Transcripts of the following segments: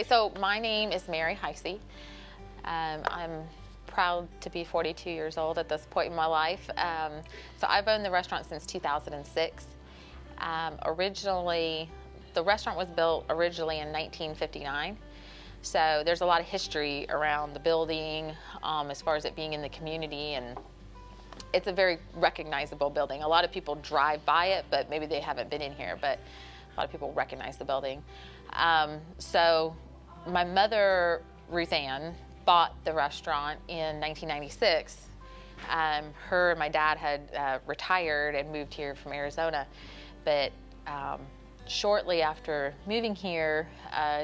Okay, so my name is Mary Heisey. I'm proud to be 42 years old at this point in my life. So I've owned the restaurant since 2006. Originally, the restaurant was built originally in 1959. So there's a lot of history around the building as far as it being in the community, and it's a very recognizable building. A lot of people drive by it, but maybe they haven't been in here, but a lot of people recognize the building. So my mother, Ruth Ann, bought the restaurant in 1996. Her and my dad had retired and moved here from Arizona, but shortly after moving here,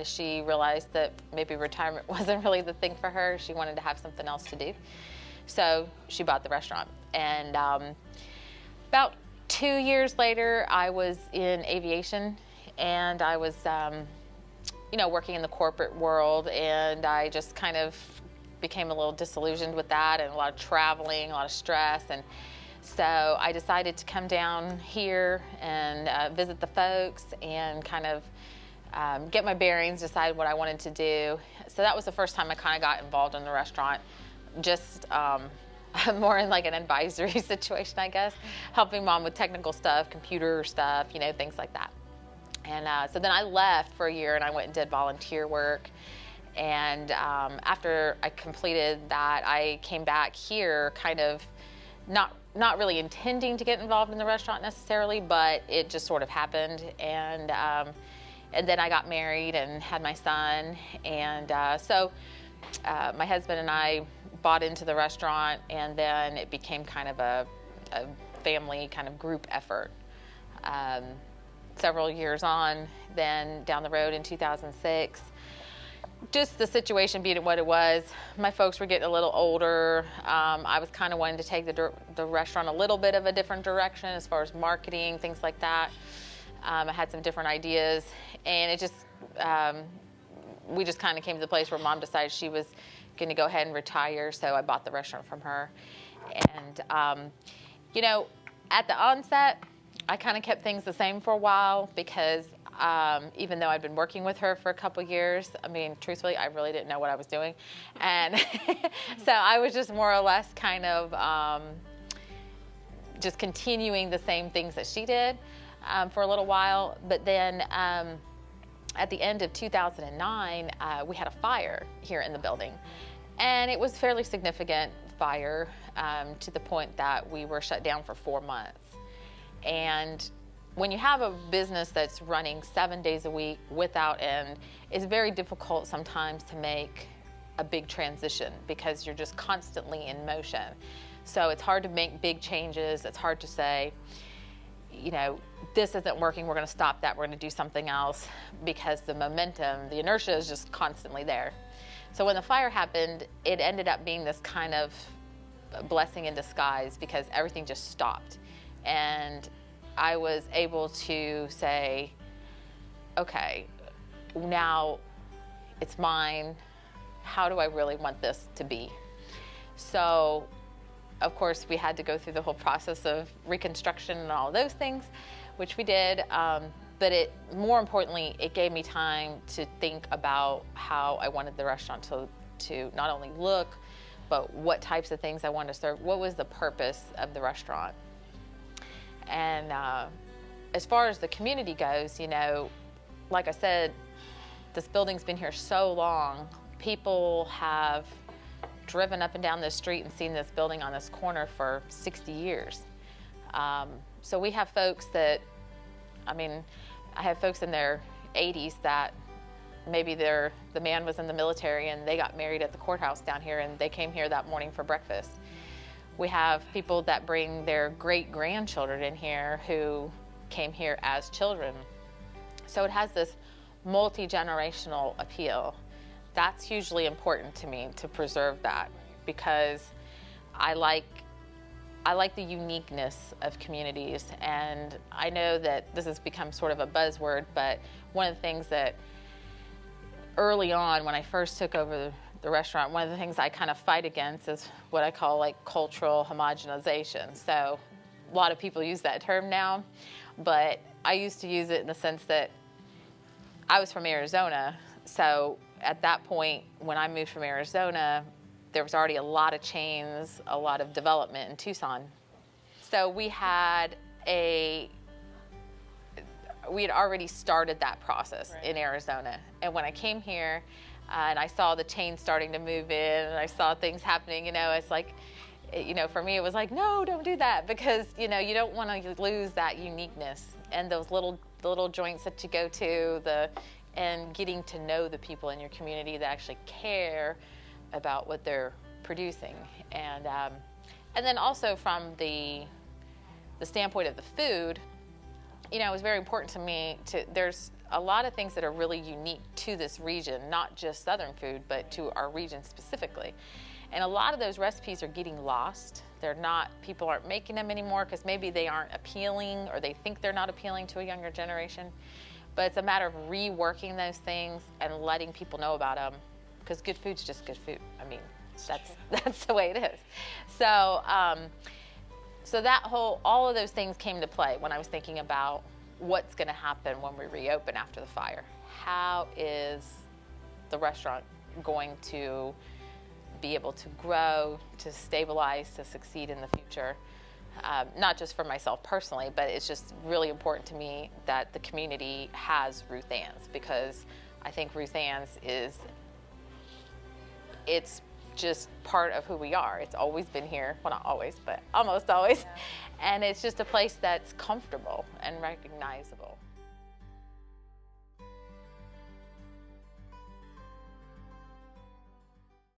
she realized that maybe retirement wasn't really the thing for her. She wanted to have something else to do. So she bought the restaurant. And about 2 years later, I was in aviation, and I was working in the corporate world, and I just kind of became a little disillusioned with that, and a lot of traveling, a lot of stress. And so I decided to come down here and visit the folks and kind of get my bearings, decide what I wanted to do. So that was the first time I kind of got involved in the restaurant, just more in like an advisory situation, I guess, helping Mom with technical stuff, computer stuff, things like that. And so then I left for a year and I went and did volunteer work. And after I completed that, I came back here kind of not really intending to get involved in the restaurant necessarily, but it just sort of happened. And then I got married and had my son. And so my husband and I bought into the restaurant, and then it became kind of a family kind of group effort. Several years on, then down the road in 2006, just the situation being what it was, my folks were getting a little older. I was kind of wanting to take the restaurant a little bit of a different direction as far as marketing, things like that. I had some different ideas, and it just, we just kind of came to the place where Mom decided she was going to go ahead and retire, so I bought the restaurant from her. And, at the onset, I kind of kept things the same for a while because even though I'd been working with her for a couple years, truthfully, I really didn't know what I was doing. And so I was just more or less kind of just continuing the same things that she did for a little while. But then at the end of 2009, we had a fire here in the building. And it was a fairly significant fire to the point that we were shut down for 4 months. And when you have a business that's running 7 days a week without end, it's very difficult sometimes to make a big transition because you're just constantly in motion. So it's hard to make big changes. It's hard to say, this isn't working, we're going to stop that, we're going to do something else, because the momentum, the inertia is just constantly there. So when the fire happened, it ended up being this kind of blessing in disguise because everything just stopped. And I was able to say, okay, now it's mine. How do I really want this to be? So, of course, we had to go through the whole process of reconstruction and all those things, which we did. But more importantly, it gave me time to think about how I wanted the restaurant to not only look, but what types of things I wanted to serve. What was the purpose of the restaurant? And as far as the community goes, like I said, this building's been here so long. People have driven up and down this street and seen this building on this corner for 60 years. So we have folks that, I have folks in their 80s that maybe the man was in the military and they got married at the courthouse down here and they came here that morning for breakfast. We have people that bring their great-grandchildren in here who came here as children. So it has this multi-generational appeal. That's hugely important to me to preserve that because I like the uniqueness of communities, and I know that this has become sort of a buzzword, but one of the things that early on when I first took over the restaurant, one of the things I kind of fight against is what I call like cultural homogenization. So a lot of people use that term now, but I used to use it in the sense that I was from Arizona, So at that point, when I moved from Arizona, there was already a lot of chains, a lot of development in Tucson. So we had already started that process in Arizona. And when I came here and I saw the chains starting to move in and I saw things happening, it's like, for me, it was like, no, don't do that, because, you don't want to lose that uniqueness and those little joints that you go to, and getting to know the people in your community that actually care about what they're producing. And then also from the standpoint of the food, it was very important to me there's a lot of things that are really unique to this region, not just Southern food, but to our region specifically. And a lot of those recipes are getting lost. People aren't making them anymore because maybe they aren't appealing, or they think they're not appealing to a younger generation. But it's a matter of reworking those things and letting people know about them, because good food's just good food. I mean, that's the way it is. So, all of those things came to play when I was thinking about what's going to happen when we reopen after the fire. How is the restaurant going to be able to grow, to stabilize, to succeed in the future? Not just for myself personally, but it's just really important to me that the community has Ruth Ann's, because I think Ruth Ann's it's just part of who we are. It's always been here. Well, not always, but almost always. Yeah. And it's just a place that's comfortable and recognizable.